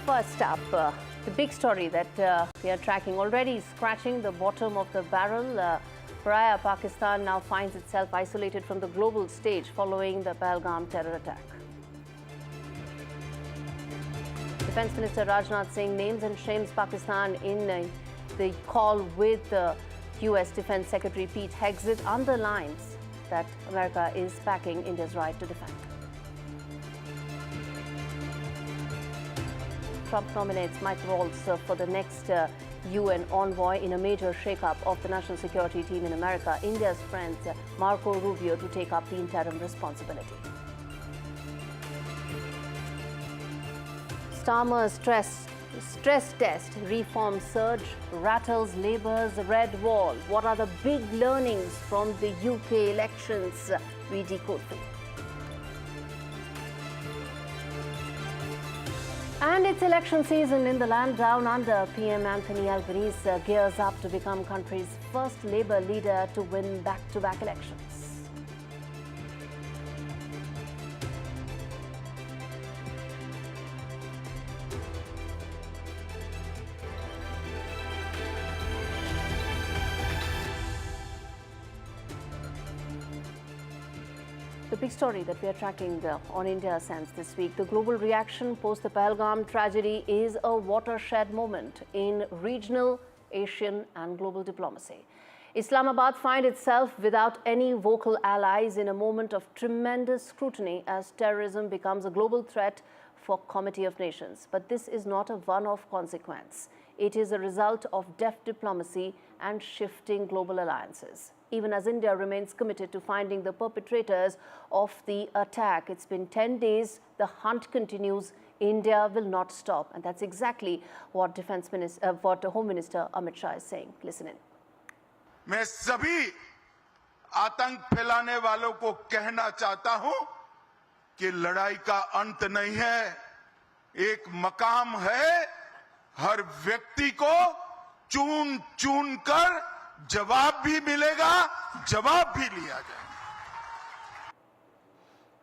First up, the big story that we are tracking already scratching the bottom of the barrel. Pariah Pakistan now finds itself isolated from the global stage following the Pahalgam terror attack. Defence Minister Rajnath Singh names and shames Pakistan in the call with US Defence Secretary Pete Hegseth, underlines that America is backing India's right to defend. Trump nominates Mike Waltz for the next UN envoy in a major shake-up of the national security team in America. India's friend Marco Rubio to take up the interim responsibility. Starmer's stress test reform surge rattles Labour's red wall. What are the big learnings from the UK elections? We decode for you. And it's election season in the land down under. PM Anthony Albanese gears up to become country's first Labour leader to win back-to-back elections. The big story that we are tracking on India Sense this week, the global reaction post the Pahalgam tragedy is a watershed moment in regional, Asian and global diplomacy. Islamabad finds itself without any vocal allies in a moment of tremendous scrutiny as terrorism becomes a global threat for Committee of Nations. But this is not a one-off consequence. It is a result of deft diplomacy and shifting global alliances. Even as India remains committed to finding the perpetrators of the attack. It's been 10 days, the hunt continues, India will not stop. And that's exactly what Home Minister Amit Shah is saying. Listen in. मैं सभी आतंक फैलाने वालों को कहना चाहता हूं कि लड़ाई का अंत नहीं है, एक मकाम है, हर व्यक्ति को चुन कर जवाब भी मिलेगा, जवाब भी लिया जाएगा.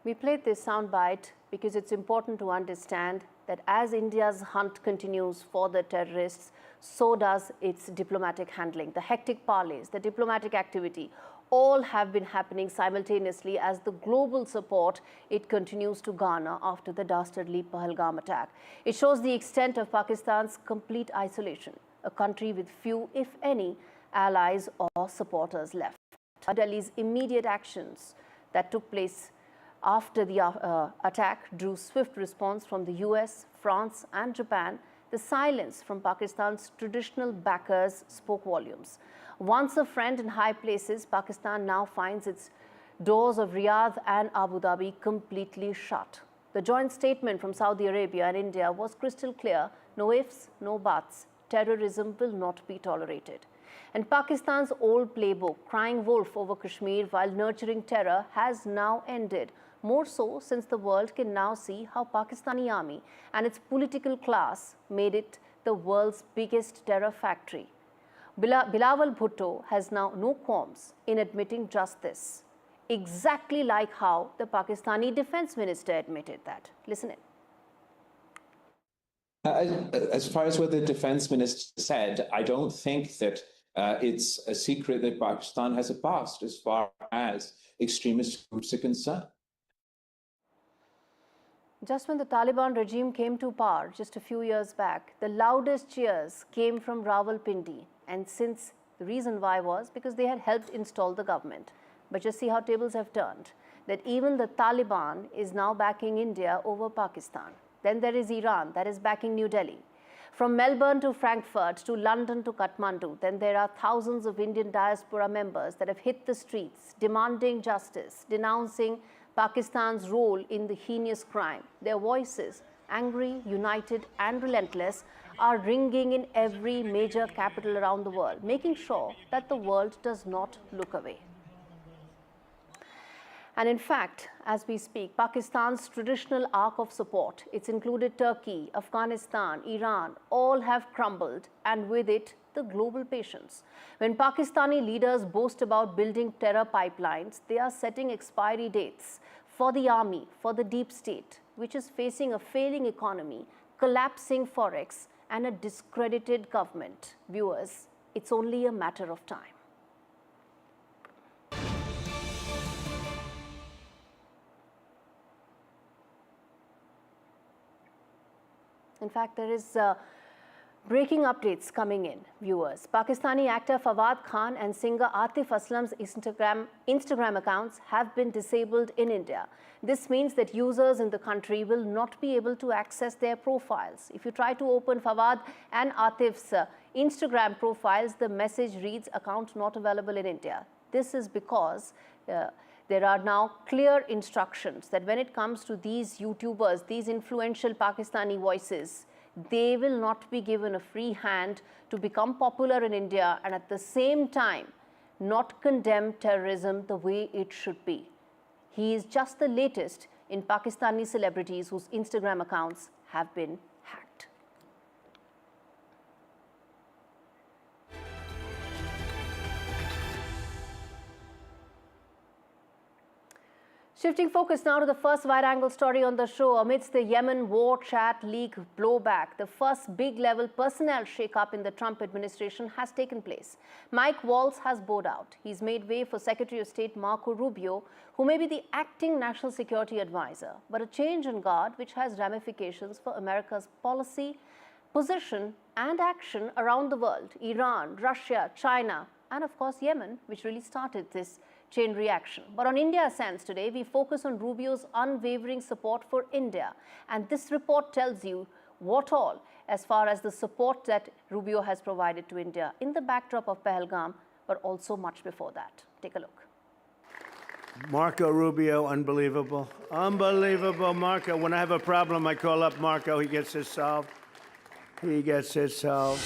We played this soundbite because it's important to understand that as India's hunt continues for the terrorists, so does its diplomatic handling. The hectic parleys, the diplomatic activity, all have been happening simultaneously as the global support it continues to garner after the dastardly Pahalgam attack. It shows the extent of Pakistan's complete isolation, a country with few, if any, allies or supporters left. Delhi's immediate actions that took place after the attack drew swift response from the US, France and Japan. The silence from Pakistan's traditional backers spoke volumes. Once a friend in high places, Pakistan now finds its doors of Riyadh and Abu Dhabi completely shut. The joint statement from Saudi Arabia and India was crystal clear: no ifs, no buts. Terrorism will not be tolerated. And Pakistan's old playbook, crying wolf over Kashmir while nurturing terror, has now ended. More so since the world can now see how Pakistani army and its political class made it the world's biggest terror factory. Bilawal Bhutto has now no qualms in admitting just this, exactly like how the Pakistani defense minister admitted that. Listen in. As far as what the defense minister said, I don't think that it's a secret that Pakistan has a past as far as extremist groups are concerned. Just when the Taliban regime came to power just a few years back, the loudest cheers came from Rawalpindi. And since the reason why was because they had helped install the government. But just see how tables have turned, that even the Taliban is now backing India over Pakistan. Then there is Iran that is backing New Delhi. From Melbourne to Frankfurt to London to Kathmandu, then there are thousands of Indian diaspora members that have hit the streets demanding justice, denouncing Pakistan's role in the heinous crime. Their voices, angry, united and relentless, are ringing in every major capital around the world, making sure that the world does not look away. And in fact, as we speak, Pakistan's traditional arc of support, it's included Turkey, Afghanistan, Iran, all have crumbled, and with it, the global patience. When Pakistani leaders boast about building terror pipelines, they are setting expiry dates for the army, for the deep state, which is facing a failing economy, collapsing forex, and a discredited government. Viewers, it's only a matter of time. In fact, there is breaking updates coming in, viewers. Pakistani actor Fawad Khan and singer Atif Aslam's Instagram accounts have been disabled in India. This means that users in the country will not be able to access their profiles. If you try to open Fawad and Atif's Instagram profiles, the message reads, "Account not available in India." This is because there are now clear instructions that when it comes to these YouTubers, these influential Pakistani voices, they will not be given a free hand to become popular in India and at the same time not condemn terrorism the way it should be. He is just the latest in Pakistani celebrities whose Instagram accounts have been hacked. Shifting focus now to the first wide-angle story on the show. Amidst the Yemen War Chat leak blowback, the first big-level personnel shake-up in the Trump administration has taken place. Mike Waltz has bowed out. He's made way for Secretary of State Marco Rubio, who may be the acting national security advisor. But a change in guard which has ramifications for America's policy, position and action around the world. Iran, Russia, China and of course Yemen, which really started this chain reaction. But on India Sense today, we focus on Rubio's unwavering support for India. And this report tells you what all as far as the support that Rubio has provided to India in the backdrop of Pahalgam, but also much before that. Take a look. Marco Rubio, unbelievable. Unbelievable, Marco. When I have a problem, I call up Marco. He gets it solved. He gets it solved.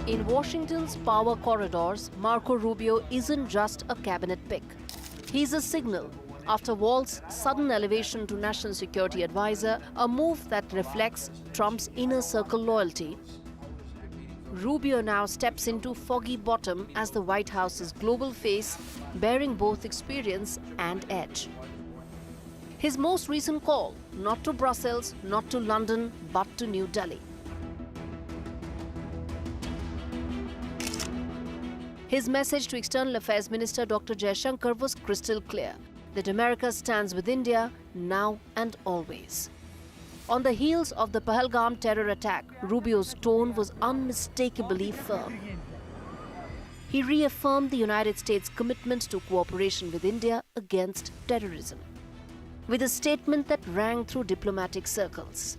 In Washington's power corridors, Marco Rubio isn't just a cabinet pick. He's a signal. After Waltz's sudden elevation to National Security Advisor, a move that reflects Trump's inner circle loyalty, Rubio now steps into foggy bottom as the White House's global face, bearing both experience and edge. His most recent call, not to Brussels, not to London, but to New Delhi. His message to External Affairs Minister Dr. Jaishankar was crystal clear, that America stands with India now and always. On the heels of the Pahalgam terror attack, Rubio's tone was unmistakably firm. He reaffirmed the United States' commitment to cooperation with India against terrorism, with a statement that rang through diplomatic circles.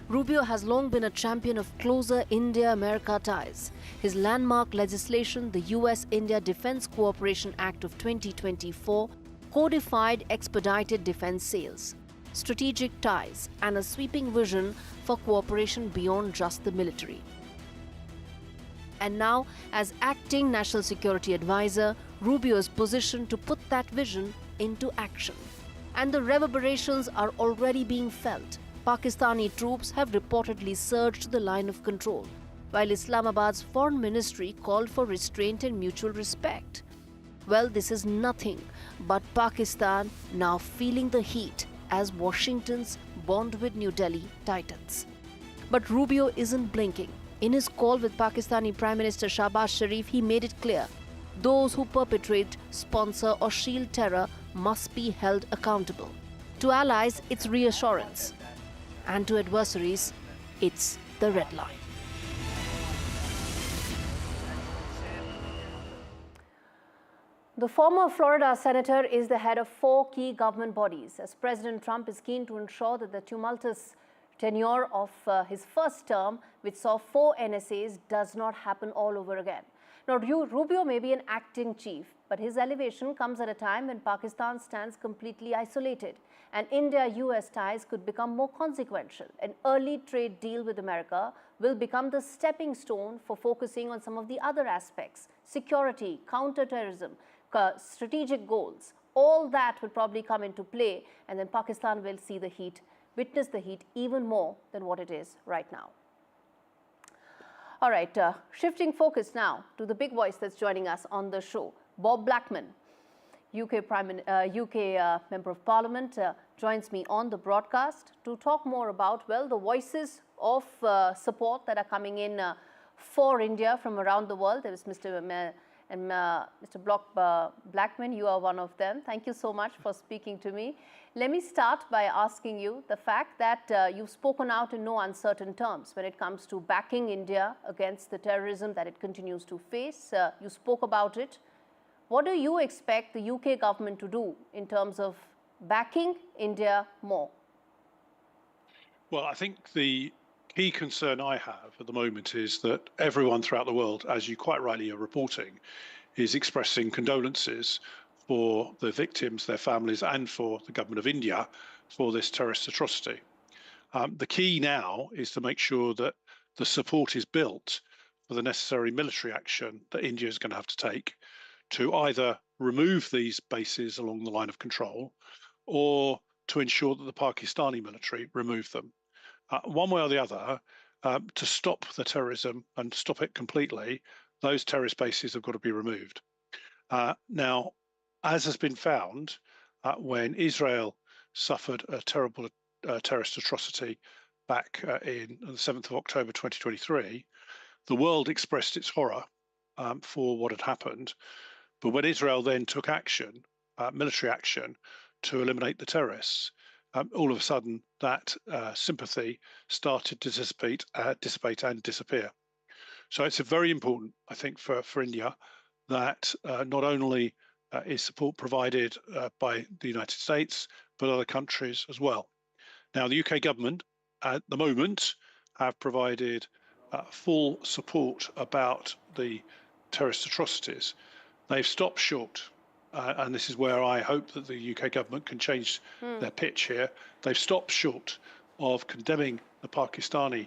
Rubio has long been a champion of closer India-America ties. His landmark legislation, the US-India Defense Cooperation Act of 2024, codified expedited defense sales, strategic ties, and a sweeping vision for cooperation beyond just the military. And now, as acting National Security Advisor, Rubio is positioned to put that vision into action. And the reverberations are already being felt. Pakistani troops have reportedly surged the line of control, while Islamabad's foreign ministry called for restraint and mutual respect. Well, this is nothing but Pakistan now feeling the heat as Washington's bond with New Delhi tightens. But Rubio isn't blinking. In his call with Pakistani Prime Minister Shahbaz Sharif, he made it clear, those who perpetrate, sponsor or shield terror must be held accountable. To allies, it's reassurance. And to adversaries, it's the red line. The former Florida senator is the head of 4 key government bodies, as President Trump is keen to ensure that the tumultuous tenure of his first term, which saw 4 NSAs, does not happen all over again. Now, Rubio may be an acting chief, but his elevation comes at a time when Pakistan stands completely isolated, and India-US ties could become more consequential. An early trade deal with America will become the stepping stone for focusing on some of the other aspects: security, counterterrorism, strategic goals. All that will probably come into play, and then Pakistan will see the heat, witness the heat even more than what it is right now. All right, shifting focus now to the big voice that's joining us on the show. Bob Blackman, UK Member of Parliament, joins me on the broadcast to talk more about, well, the voices of support that are coming in for India from around the world. There was Mr. Blackman, you are one of them. Thank you so much for speaking to me. Let me start by asking you the fact that you've spoken out in no uncertain terms when it comes to backing India against the terrorism that it continues to face. You spoke about it. What do you expect the UK government to do in terms of backing India more? Well, I think the key concern I have at the moment is that everyone throughout the world, as you quite rightly are reporting, is expressing condolences for the victims, their families, and for the government of India for this terrorist atrocity. The key now is to make sure that the support is built for the necessary military action that India is going to have to take to either remove these bases along the line of control or to ensure that the Pakistani military remove them. One way or the other, to stop the terrorism and stop it completely, those terrorist bases have got to be removed. Now, as has been found, when Israel suffered a terrible terrorist atrocity back in the 7th of October 2023, the world expressed its horror for what had happened. But when Israel then took action, military action, to eliminate the terrorists, all of a sudden that sympathy started to dissipate and disappear. So it's very important, I think, for India that not only is support provided by the United States, but other countries as well. Now, the UK government at the moment have provided full support about the terrorist atrocities. They've stopped short, and this is where I hope that the UK government can change their pitch here. They've stopped short of condemning the Pakistani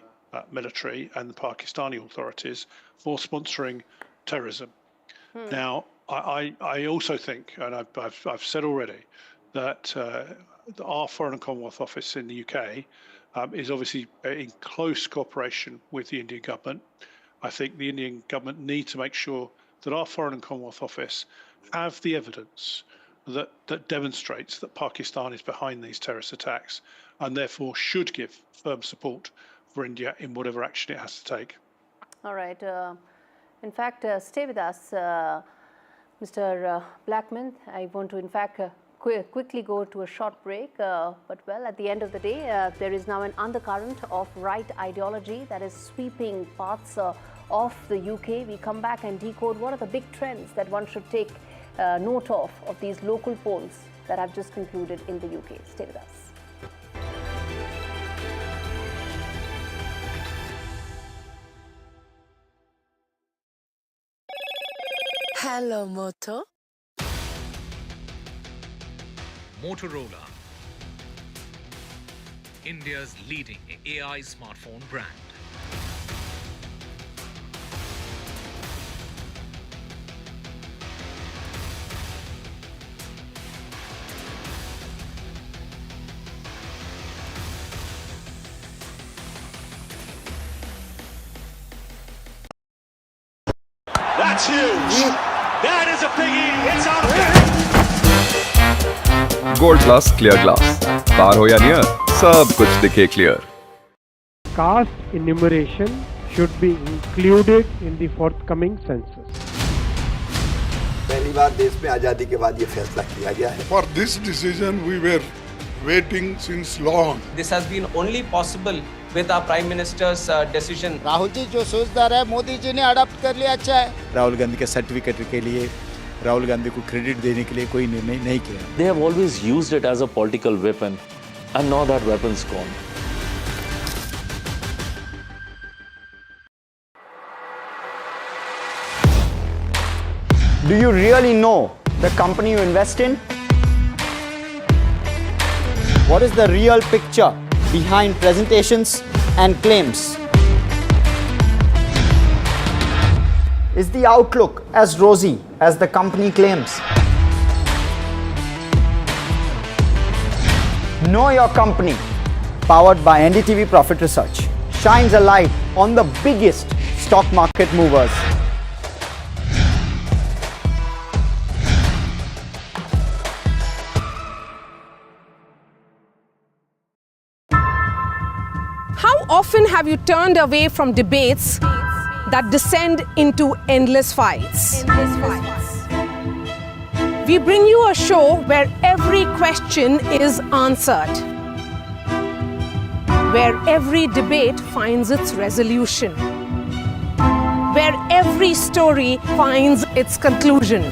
military and the Pakistani authorities for sponsoring terrorism. Now, I also think, and I've said already, that our Foreign and Commonwealth Office in the UK is obviously in close cooperation with the Indian government. I think the Indian government need to make sure that our Foreign and Commonwealth Office have the evidence that demonstrates that Pakistan is behind these terrorist attacks and therefore should give firm support for India in whatever action it has to take. All right. In fact, stay with us, Mr. Blackman. I want to, in fact, quickly go to a short break. But, well, at the end of the day, there is now an undercurrent of right ideology that is sweeping parts of the UK. We come back and decode what are the big trends that one should take note of these local polls that have just concluded in the UK. Stay with us. Hello, Moto. Motorola, India's leading AI smartphone brand. That's huge. That is a biggie. It's out of there. Gold Plus Clear Glass. Far ho ya near, sab kuch dikhe clear. Caste enumeration should be included in the forthcoming census. पहली बार देश में आजादी के बाद ये फैसला किया गया है. For this decision, we were waiting since long. This has been only possible with our Prime Minister's decision. Rahul ji जो सोचदार है मोदी जी ने अडॉप्ट कर लिया, अच्छा है. राहुल गांधी के सर्टिफिकेट के लिए राहुल गांधी को क्रेडिट देने के लिए कोई निर्णय नहीं किया. They have always used it as a political weapon, and now that weapon's gone. Do you really know the company you invest in? What is the real picture behind presentations and claims? Is the outlook as rosy as the company claims? Know Your Company, powered by NDTV Profit Research, shines a light on the biggest stock market movers. often have you turned away from debates that descend into endless fights? We bring you a show where every question is answered, where every debate finds its resolution, where every story finds its conclusion,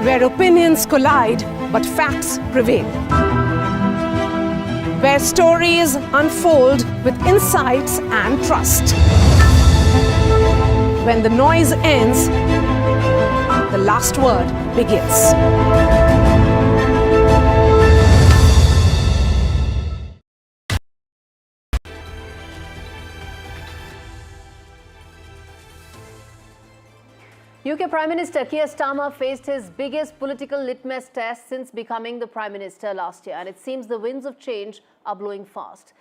where opinions collide but facts prevail, where stories unfold with insights and trust. When the noise ends, the last word begins. UK Prime Minister Keir Starmer faced his biggest political litmus test since becoming the Prime Minister last year, and it seems the winds of change are blowing fast.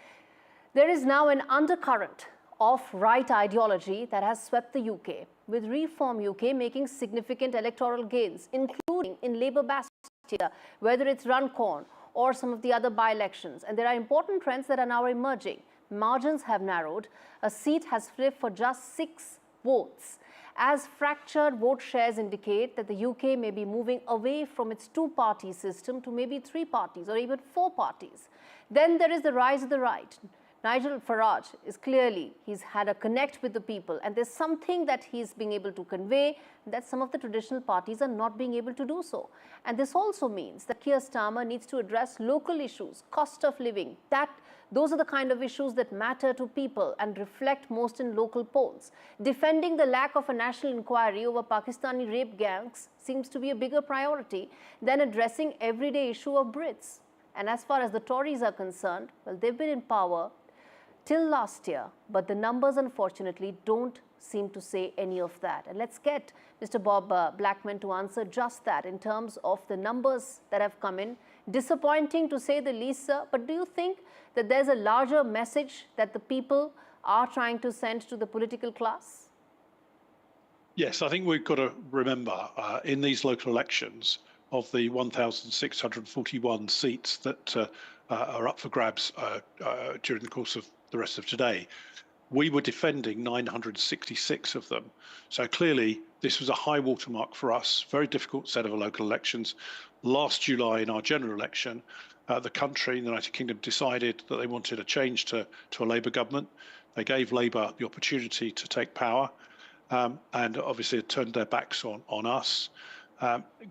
There is now an undercurrent of right ideology that has swept the UK, with Reform UK making significant electoral gains, including in Labour bastion, whether it's Runcorn or some of the other by-elections. And there are important trends that are now emerging. Margins have narrowed. A seat has flipped for just 6 votes, as fractured vote shares indicate that the UK may be moving away from its 2-party system to maybe 3 parties or even 4 parties. Then there is the rise of the right. Nigel Farage is clearly, he's had a connect with the people, and there's something that he's being able to convey that some of the traditional parties are not being able to do so. And this also means that Keir Starmer needs to address local issues, cost of living. Those are the kind of issues that matter to people and reflect most in local polls. Defending the lack of a national inquiry over Pakistani rape gangs seems to be a bigger priority than addressing everyday issue of Brits. And as far as the Tories are concerned, well, they've been in power till last year, but the numbers unfortunately don't seem to say any of that. And let's get Mr. Bob Blackman to answer just that in terms of the numbers that have come in. Disappointing to say the least, sir, but do you think that there's a larger message that the people are trying to send to the political class? Yes, I think we've got to remember in these local elections, of the 1,641 seats that are up for grabs during the course of the rest of today, we were defending 966 of them. So clearly this was a high watermark for us, very difficult set of local elections. Last July in our general election, the country in the United Kingdom decided that they wanted a change to a Labour government. They gave Labour the opportunity to take power and obviously it turned their backs on us.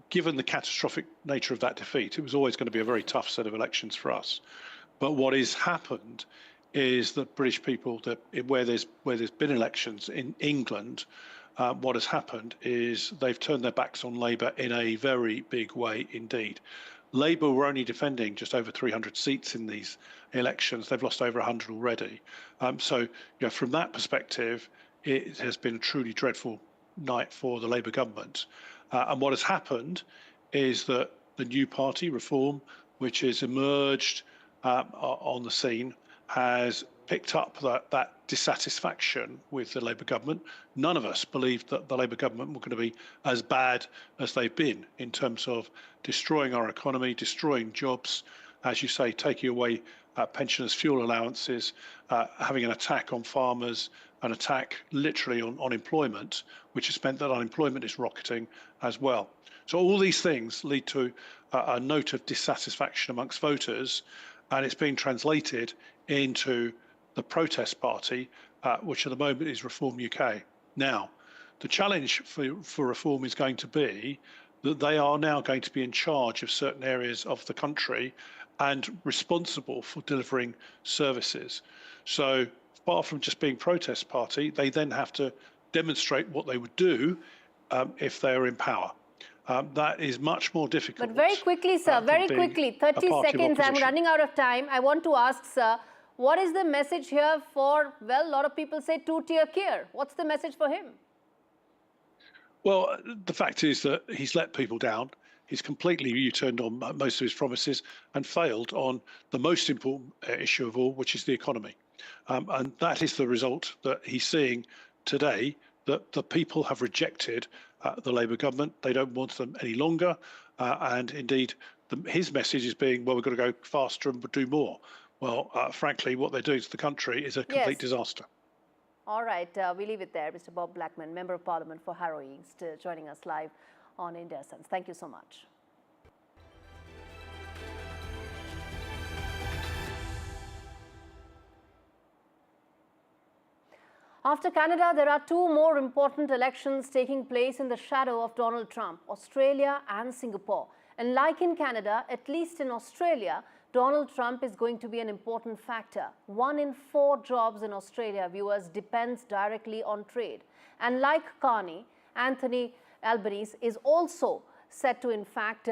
Given the catastrophic nature of that defeat, it was always going to be a very tough set of elections for us. But what has happened is that British people, that where there's been elections in England, what has happened is they've turned their backs on Labour in a very big way indeed. Labour were only defending just over 300 seats in these elections. They've lost over 100 already. So, from that perspective, it has been a truly dreadful night for the Labour government. And what has happened is that the new party, Reform, which has emerged on the scene, has picked up that dissatisfaction with the Labour government. None of us believed that the Labour government were going to be as bad as they've been in terms of destroying our economy, destroying jobs, as you say, taking away pensioners' fuel allowances, having an attack on farmers, an attack literally on employment, which has meant that unemployment is rocketing as well. So all these things lead to a note of dissatisfaction amongst voters, and it's being translated into the protest party, which at the moment is Reform UK. Now, the challenge for Reform is going to be that they are now going to be in charge of certain areas of the country and responsible for delivering services. So far from just being protest party, they then have to demonstrate what they would do if they are in power. That is much more difficult. But very quickly, sir, very quickly, 30 seconds, I'm running out of time. I want to ask, sir, what is the message here for, well, a lot of people say two-tier Keir. What's the message for him? Well, the fact is that he's let people down. He's completely U-turned on most of his promises and failed on the most important issue of all, which is the economy. And that is the result that he's seeing today, that the people have rejected the Labour government. They don't want them any longer. And indeed, his message is being, well, we've got to go faster and do more. well, frankly, what they're doing to the country is a complete disaster. All right, we leave it there. Mr. Bob Blackman, Member of Parliament for Harrow East, joining us live on India Sense. Thank you so much. After Canada, there are two more important elections taking place in the shadow of Donald Trump, Australia and Singapore. And like in Canada, at least in Australia, Donald Trump is going to be an important factor. 1 in 4 jobs in Australia, viewers, depends directly on trade. And like Carney, Anthony Albanese is also set to, in fact,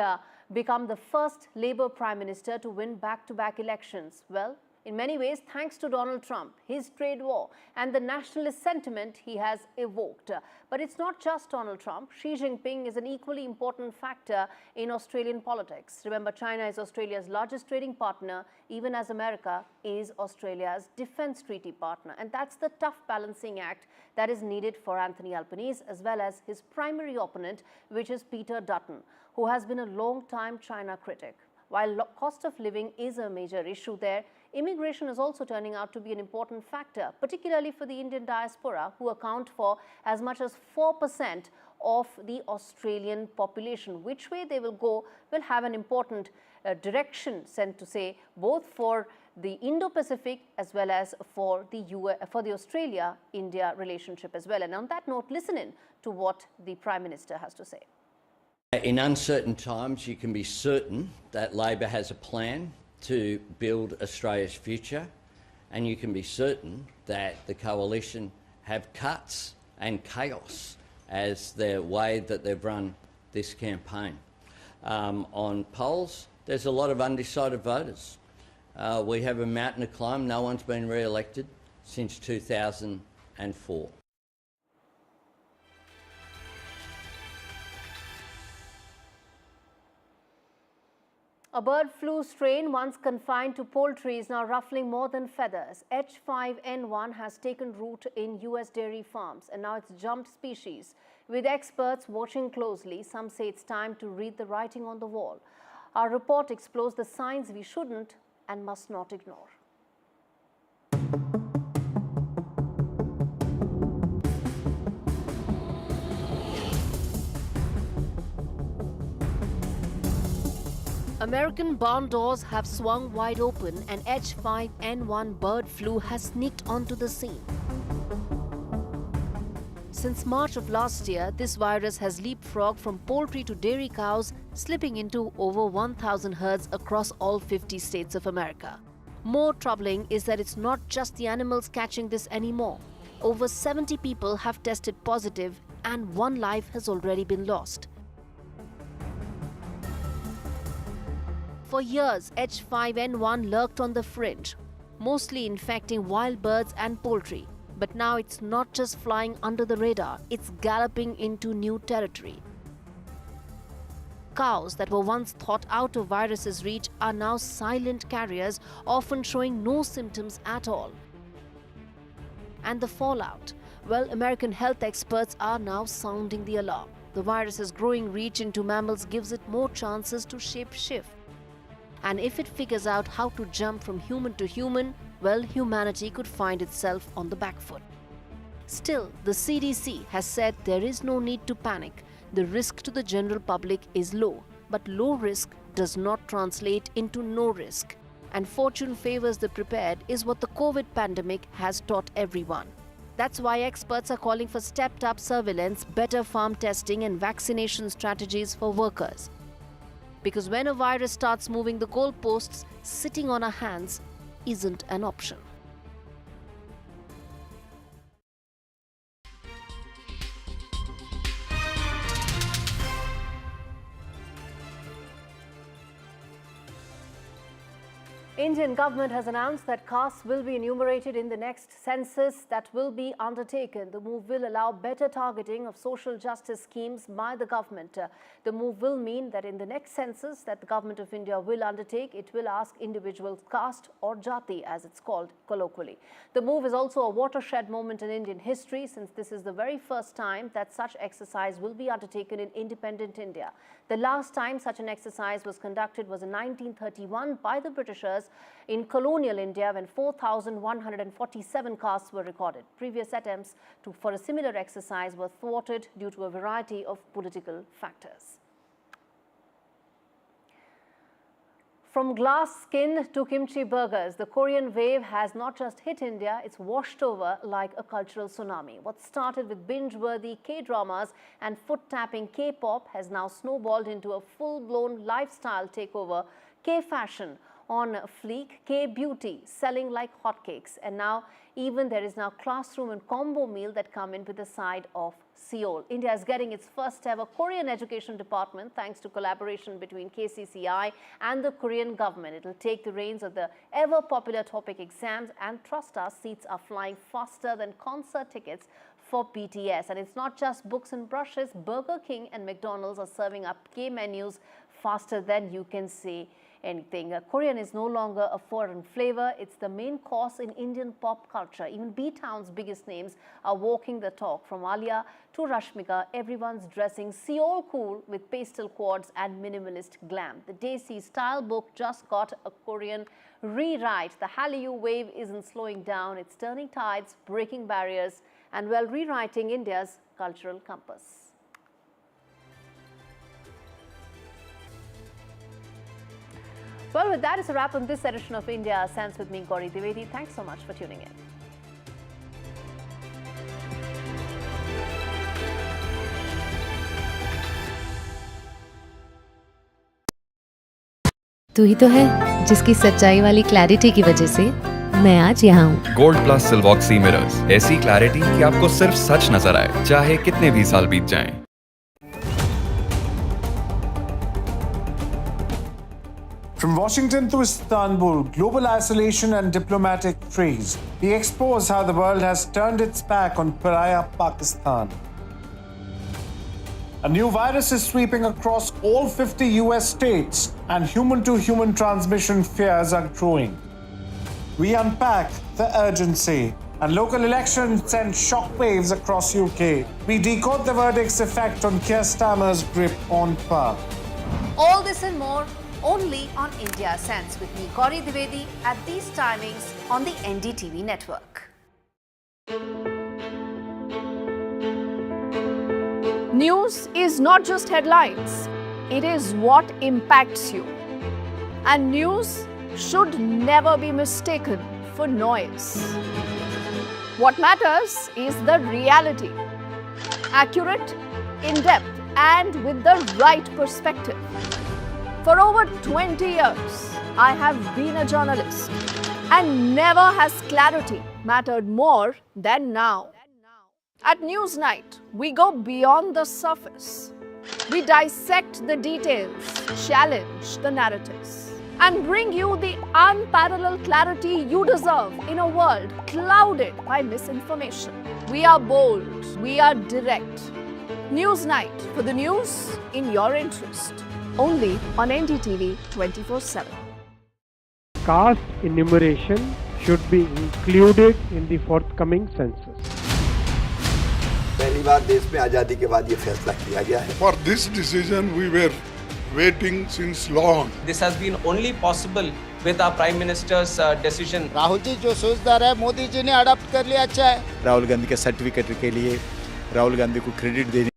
become the first Labour Prime Minister to win back-to-back elections. Well, in many ways, thanks to Donald Trump, his trade war, and the nationalist sentiment he has evoked. But it's not just Donald Trump. Xi Jinping is an equally important factor in Australian politics. Remember, China is Australia's largest trading partner, even as America is Australia's defense treaty partner. And that's the tough balancing act that is needed for Anthony Albanese, as well as his primary opponent, which is Peter Dutton, who has been a long-time China critic. While cost of living is a major issue there, immigration is also turning out to be an important factor, particularly for the Indian diaspora, who account for as much as 4% of the Australian population. Which way they will go will have an important direction, sent to say, both for the Indo-Pacific as well as for the Australia-India relationship as well. And on that note, listen in to what the Prime Minister has to say. In uncertain times, you can be certain that Labor has a plan to build Australia's future, and you can be certain that the coalition have cuts and chaos as their way that they've run this campaign. On polls, there's a lot of undecided voters. We have a mountain to climb. No one's been re-elected since 2004. A bird flu strain once confined to poultry is now ruffling more than feathers. H5N1 has taken root in US dairy farms, and now it's jumped species. With experts watching closely, some say it's time to read the writing on the wall. Our report explores the signs we shouldn't and must not ignore. American barn doors have swung wide open and H5N1 bird flu has sneaked onto the scene. Since March of last year, this virus has leapfrogged from poultry to dairy cows, slipping into over 1,000 herds across all 50 states of America. More troubling is that it's not just the animals catching this anymore. Over 70 people have tested positive and 1 life has already been lost. For years, H5N1 lurked on the fringe, mostly infecting wild birds and poultry. But now it's not just flying under the radar, it's galloping into new territory. Cows that were once thought out of virus's reach are now silent carriers, often showing no symptoms at all. And the fallout? Well, American health experts are now sounding the alarm. The virus's growing reach into mammals gives it more chances to shape-shift. And if it figures out how to jump from human to human, well, humanity could find itself on the back foot. Still, the CDC has said there is no need to panic. The risk to the general public is low, but low risk does not translate into no risk. And fortune favors the prepared is what the COVID pandemic has taught everyone. That's why experts are calling for stepped-up surveillance, better farm testing and vaccination strategies for workers. Because when a virus starts moving the goalposts, sitting on our hands isn't an option. Indian government has announced that castes will be enumerated in the next census that will be undertaken. The move will allow better targeting of social justice schemes by the government. The move will mean that in the next census that the government of India will undertake, it will ask individual caste or jati as it's called colloquially. The move is also a watershed moment in Indian history, since this is the very first time that such exercise will be undertaken in independent India. The last time such an exercise was conducted was in 1931 by the Britishers years in colonial India when 4,147 castes were recorded. Previous attempts for a similar exercise were thwarted due to a variety of political factors. From glass skin to kimchi burgers, the Korean wave has not just hit India, it's washed over like a cultural tsunami. What started with binge-worthy K-dramas and foot-tapping K-pop has now snowballed into a full-blown lifestyle takeover. K-fashion on fleek, K-beauty selling like hotcakes, and now even there is now classroom and combo meal that come in with a side of Seoul. India is getting its first ever Korean education department thanks to collaboration between KCCI and the Korean government. It will take the reins of the ever popular topic exams, and trust us, seats are flying faster than concert tickets for BTS. And it's not just books and brushes. Burger King and McDonald's are serving up K menus faster than you can say anything. Korean is no longer a foreign flavor. It's the main course in Indian pop culture. Even B-Town's biggest names are walking the talk. From Alia to Rashmika, everyone's dressing Seoul cool with pastel quads and minimalist glam. The Desi style book just got a Korean rewrite. The Hallyu wave isn't slowing down. It's turning tides, breaking barriers, and well, rewriting India's cultural compass. Well, with that, it's a wrap on this edition of India Sense with me, Gauri Dwivedi. Thanks so much for tuning in. तू ही तो है जिसकी सच्चाई वाली clarity की वजह से मैं आज यहाँ हूँ। गोल्ड प्लस सिल्वॉक्सी मिरर्स, ऐसी क्लैरिटी कि आपको सिर्फ सच नजर आए, चाहे कितने भी साल बीत जाएं। From Washington to Istanbul, global isolation and diplomatic freeze. He exposed how the world has turned its back on pariah Pakistan. A new virus is sweeping across all 50 US states, and human-to-human transmission fears are growing. We unpack the urgency, and local elections send shockwaves across UK. We decode the verdict's effect on Keir Starmer's grip on power. All this and more only on India Sense with me, Gauri Dwivedi, at these timings on the NDTV network. News is not just headlines, it is what impacts you. And news should never be mistaken for noise. What matters is the reality. Accurate, in-depth, and with the right perspective. For over 20 years, I have been a journalist, and never has clarity mattered more than now. At Newsnight, we go beyond the surface. We dissect the details, challenge the narratives, and bring you the unparalleled clarity you deserve in a world clouded by misinformation. We are bold, we are direct. Newsnight, for the news in your interest. Only on NDTV 24/7. Caste enumeration should be included in the forthcoming census. पहली बार देश में आजादी के बाद ये फैसला किया गया है. For this decision we were waiting since long. This has been only possible with our Prime Minister's decision. Rahul ji जो सोचदार है, मोदी जी ने अडॉप्ट कर लिया, अच्छा है. राहुल गांधी के सर्टिफिकेट के लिए राहुल गांधी को क्रेडिट देने.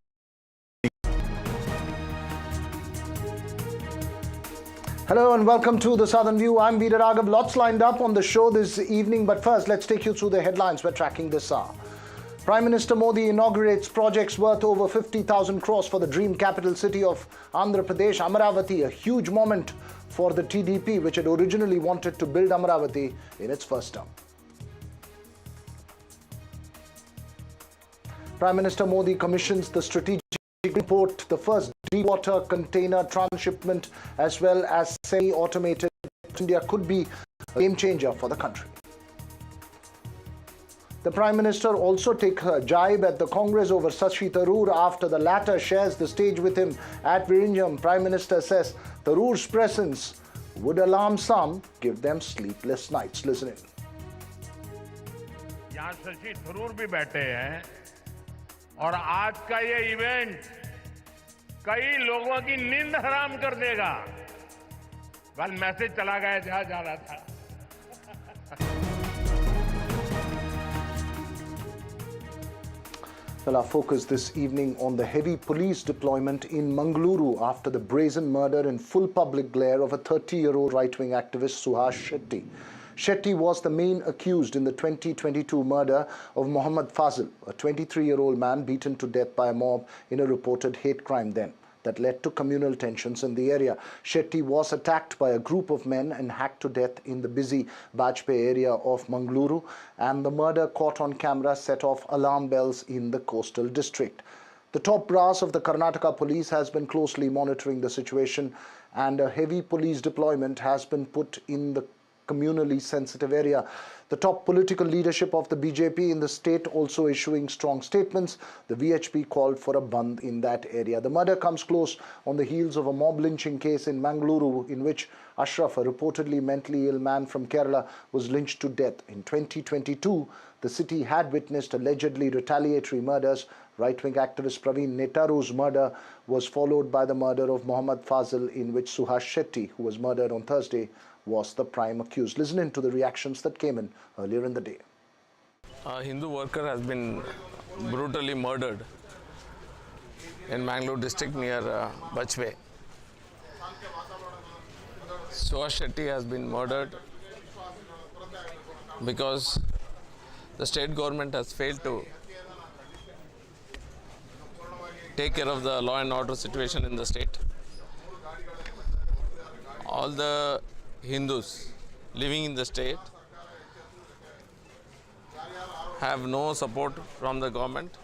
Hello and welcome to The Southern View. I'm Veera Raghav. Lots lined up on the show this evening, but first let's take you through the headlines we're tracking this hour. Prime Minister Modi inaugurates projects worth over 50,000 crores for the dream capital city of Andhra Pradesh, Amaravati, a huge moment for the TDP, which had originally wanted to build Amaravati in its first term. Prime Minister Modi commissions the strategic report, the first deep-water container transshipment as well as semi-automated. India could be a game-changer for the country. The Prime Minister also takes a jibe at the Congress over Shashi Tharoor after the latter shares the stage with him at Virinjam. Prime Minister says Tharoor's presence would alarm some, give them sleepless nights. Listen in. यहाँ शशि थरूर भी बैठे हैं और आज का ये event कई लोगों की नींद हराम कर देगा। बस मैसेज चला गया जहां जा रहा था. Well, our focus this evening on the heavy police deployment in Mangaluru after the brazen murder in full public glare of a 30-year-old right-wing activist Suhas Shetty. Shetty was the main accused in the 2022 murder of Mohammad Fazil, a 23-year-old man beaten to death by a mob in a reported hate crime then that led to communal tensions in the area. Shetty was attacked by a group of men and hacked to death in the busy Bajpayee area of Mangaluru, and the murder caught on camera set off alarm bells in the coastal district. The top brass of the Karnataka police has been closely monitoring the situation, and a heavy police deployment has been put in the communally sensitive area. The top political leadership of the BJP in the state also issuing strong statements. The VHP called for a bandh in that area. The murder comes close on the heels of a mob lynching case in Mangaluru in which Ashraf, a reportedly mentally ill man from Kerala, was lynched to death. In 2022, the city had witnessed allegedly retaliatory murders. Right-wing activist Praveen Netaru's murder was followed by the murder of Mohammad Fazil, in which Suhas Shetty, who was murdered on Thursday, was the prime accused. Listen in to the reactions that came in earlier in the day. A Hindu worker has been brutally murdered in Mangaluru district near Bajpayee. Suhas Shetty has been murdered because the state government has failed to take care of the law and order situation in the state. All the Hindus living in the state have no support from the government,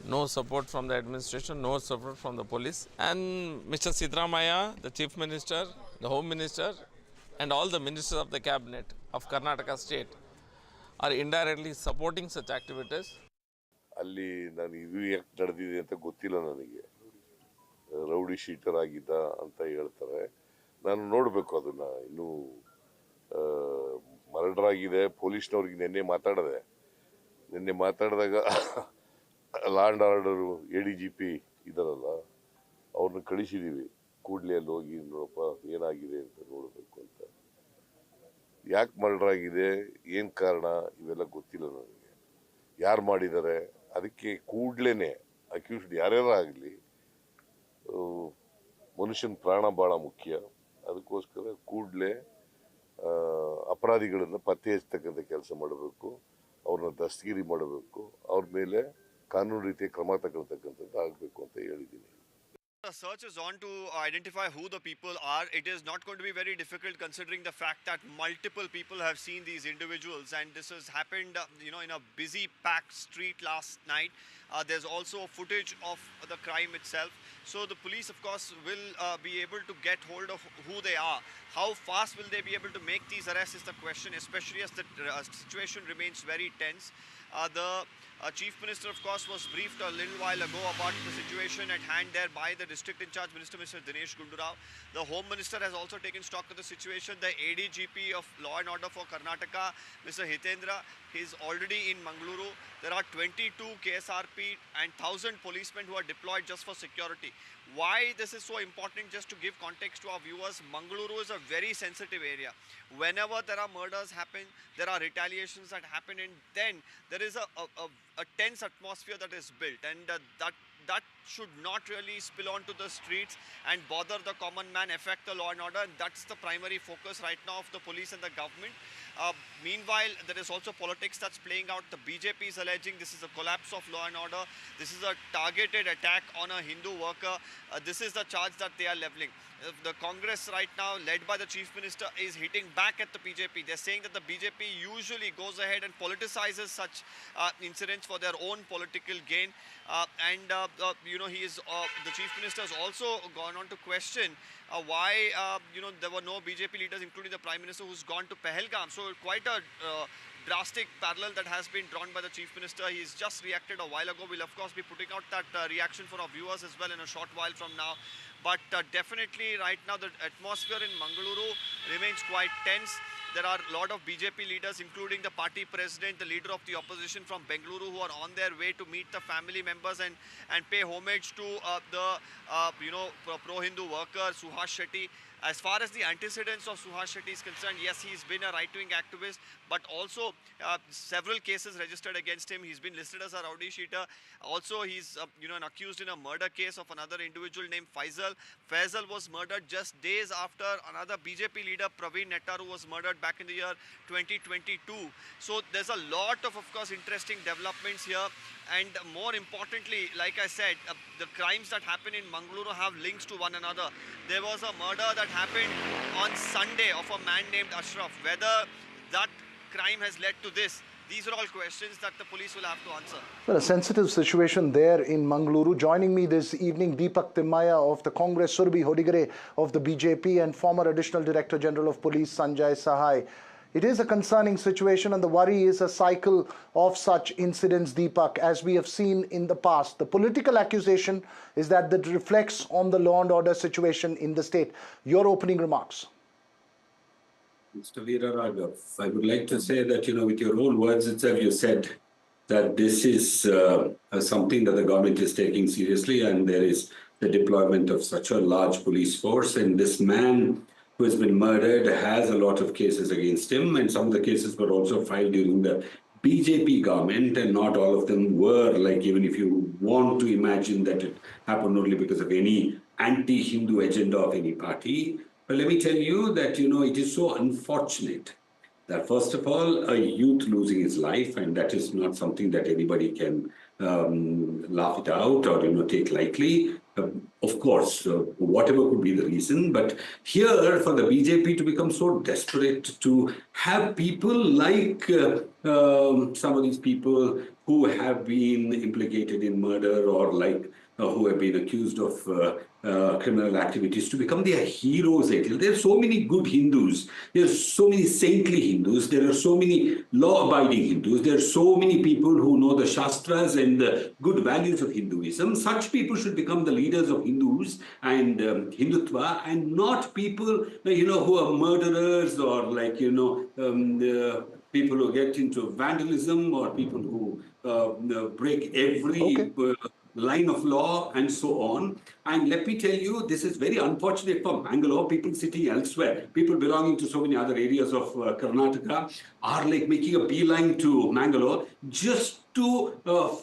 no support from the administration, no support from the police. And Mr. Siddaramaiah, the Chief Minister, the Home Minister, and all the ministers of the cabinet of Karnataka state are indirectly supporting such activities. ಅಲ್ಲಿ ನಾನು ಇದು ಯಾಕೆ ನಡೆದಿದೆ ಅಂತ ಗೊತ್ತಿಲ್ಲ ನನಗೆ. Rowdy sheeter ಆಗಿದ್ದ ಅಂತ ಹೇಳ್ತಾರೆ. ನಾನು ನೋಡಬೇಕು ಅದನ್ನ. ಇನ್ನೂ ಮರ್ಡರ್ ಆಗಿದೆ. ಪೊಲೀಸ್ನವ್ರಿಗೆ ನಿನ್ನೆ ಮಾತಾಡಿದಾಗ ಲಾ ಆ್ಯಂಡ್ ಆರ್ಡರು ADGP ಇದಾರಲ್ಲ, ಅವ್ರನ್ನ ಕಳಿಸಿದ್ದೀವಿ. ಕೂಡಲೇ ಅಲ್ಲಿ ಹೋಗಿ ನೋಡಪ್ಪ ಏನಾಗಿದೆ ಅಂತ ನೋಡಬೇಕು ಅಂತ. ಯಾಕೆ ಮರ್ಡರ್ ಆಗಿದೆ, ಏನು ಕಾರಣ, ಇವೆಲ್ಲ ಗೊತ್ತಿಲ್ಲ ನನಗೆ. ಯಾರು ಮಾಡಿದ್ದಾರೆ, ಅದಕ್ಕೆ ಕೂಡಲೇ ಅಕ್ಯೂಸ್ಡ್ ಯಾರ್ಯಾರು ಆಗಲಿ, ಮನುಷ್ಯನ ಪ್ರಾಣ ಭಾಳ ಮುಖ್ಯ. ಅದಕ್ಕೋಸ್ಕರ ಕೂಡಲೇ ಅಪರಾಧಿಗಳನ್ನು ಪತ್ತೆ ಹಚ್ಚತಕ್ಕಂಥ ಕೆಲಸ ಮಾಡಬೇಕು, ಅವ್ರನ್ನ ದಸ್ತಗಿರಿ ಮಾಡಬೇಕು, ಅವ್ರ ಮೇಲೆ ಕಾನೂನು ರೀತಿಯ ಕ್ರಮ ತಗೊಳ್ತಕ್ಕಂಥದ್ದು ಆಗಬೇಕು ಅಂತ ಹೇಳಿದ್ದೀನಿ. The search is on to identify who the people are. It is not going to be very difficult considering the fact that multiple people have seen these individuals, and this has happened in a busy packed street last night. There's also footage of the crime itself. So the police of course will be able to get hold of who they are. How fast will they be able to make these arrests is the question, especially as the situation remains very tense. The Chief Minister, of course, was briefed a little while ago about the situation at hand there by the District in Charge Minister, Mr. Dinesh Gundurao. The Home Minister has also taken stock of the situation. The ADGP of Law and Order for Karnataka, Mr. Hitendra, is already in Mangaluru. There are 22 KSRP and 1,000 policemen who are deployed just for security. Why this is so important, just to give context to our viewers, Mangaluru is a very sensitive area. Whenever there are murders happen, there are retaliations that happen, and then there is a tense atmosphere that is built, and that should not really spill onto the streets and bother the common man, affect the law and order, and that's the primary focus right now of the police and the government. Meanwhile, there is also politics that's playing out. The BJP is alleging this is a collapse of law and order. This is a targeted attack on a Hindu worker. This is the charge that they are leveling. The Congress right now, led by the Chief Minister, is hitting back at the BJP. They're saying that the BJP usually goes ahead and politicizes such incidents for their own political gain. The Chief Minister has also gone on to question why there were no BJP leaders, including the Prime Minister, who's gone to Pahalgam. So quite a drastic parallel that has been drawn by the Chief Minister. He's just reacted a while ago. We'll of course be putting out that reaction for our viewers as well in a short while from now. But definitely right now the atmosphere in Mangaluru remains quite tense. there are a lot of BJP leaders, including the party president, the leader of the opposition from Mangaluru, who are on their way to meet the family members and pay homage to pro-Hindu worker Suhas Shetty. As far as the antecedents of Suhas Shetty is concerned, yes, he's been a right-wing activist, but also several cases registered against him. He's been listed as a rowdy sheeter. Also, he's an accused in a murder case of another individual named Faisal. Faisal was murdered just days after another BJP leader, Praveen Nettaru, was murdered back in the year 2022. So there's a lot of course, interesting developments here. And more importantly, like I said, the crimes that happen in Mangaluru have links to one another. There was a murder that happened on Sunday of a man named Ashraf. Whether that crime has led to this, these are all questions that the police will have to answer. Well, a sensitive situation there in Mangaluru. Joining me this evening, Deepak Timmaya of the Congress, Surabhi Hodigare of the BJP, and former Additional Director General of Police Sanjay Sahai. It is a concerning situation, and the worry is a cycle of such incidents, Deepak, as we have seen in the past. The political accusation is that it reflects on the law and order situation in the state. Your opening remarks. Mr. Veeraraghav, I would like to say that, with your own words itself, you said that this is something that the government is taking seriously, and there is the deployment of such a large police force, and this man who has been murdered has a lot of cases against him, and some of the cases were also filed during the BJP government, and not all of them were, like, even if you want to imagine that it happened only because of any anti-Hindu agenda of any party. But let me tell you that, it is so unfortunate that, first of all, a youth losing his life, and that is not something that anybody can laugh it out or, take lightly. Of course, whatever could be the reason, but here for the BJP to become so desperate to have people like some of these people who have been implicated in murder or like who have been accused of criminal activities to become their heroes. There are so many good Hindus. There are so many saintly Hindus. There are so many law-abiding Hindus. There are so many people who know the Shastras and the good values of Hinduism. Such people should become the leaders of Hindus and Hindutva, and not people, who are murderers or people who get into vandalism or people who break every line of law and so on. And let me tell you, this is very unfortunate for Mangalore. People sitting elsewhere, people belonging to so many other areas of Karnataka are making a beeline to Mangalore just to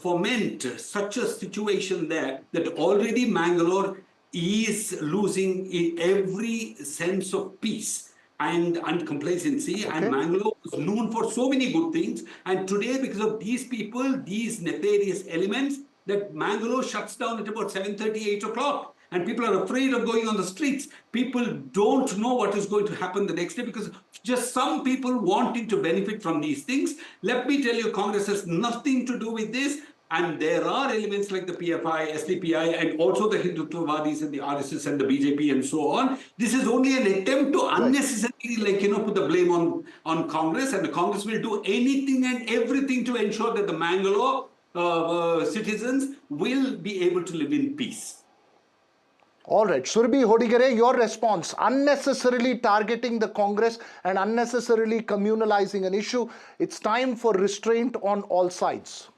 foment such a situation there that already Mangalore is losing in every sense of peace and complacency. And Mangalore was known for so many good things. And today, because of these people, these nefarious elements, that Mangalore shuts down at about 7:30, 8 o'clock. And people are afraid of going on the streets. People don't know what is going to happen the next day because just some people wanting to benefit from these things. Let me tell you, Congress has nothing to do with this. And there are elements like the PFI, SDPI, and also the Hindutvawadis and the RSS and the BJP and so on. This is only an attempt to unnecessarily, put the blame on Congress. And the Congress will do anything and everything to ensure that the Mangalore citizens will be able to live in peace. All right, Surabhi Hodigare, your response. Unnecessarily targeting the Congress and unnecessarily communalizing an issue. It's time for restraint on all sides.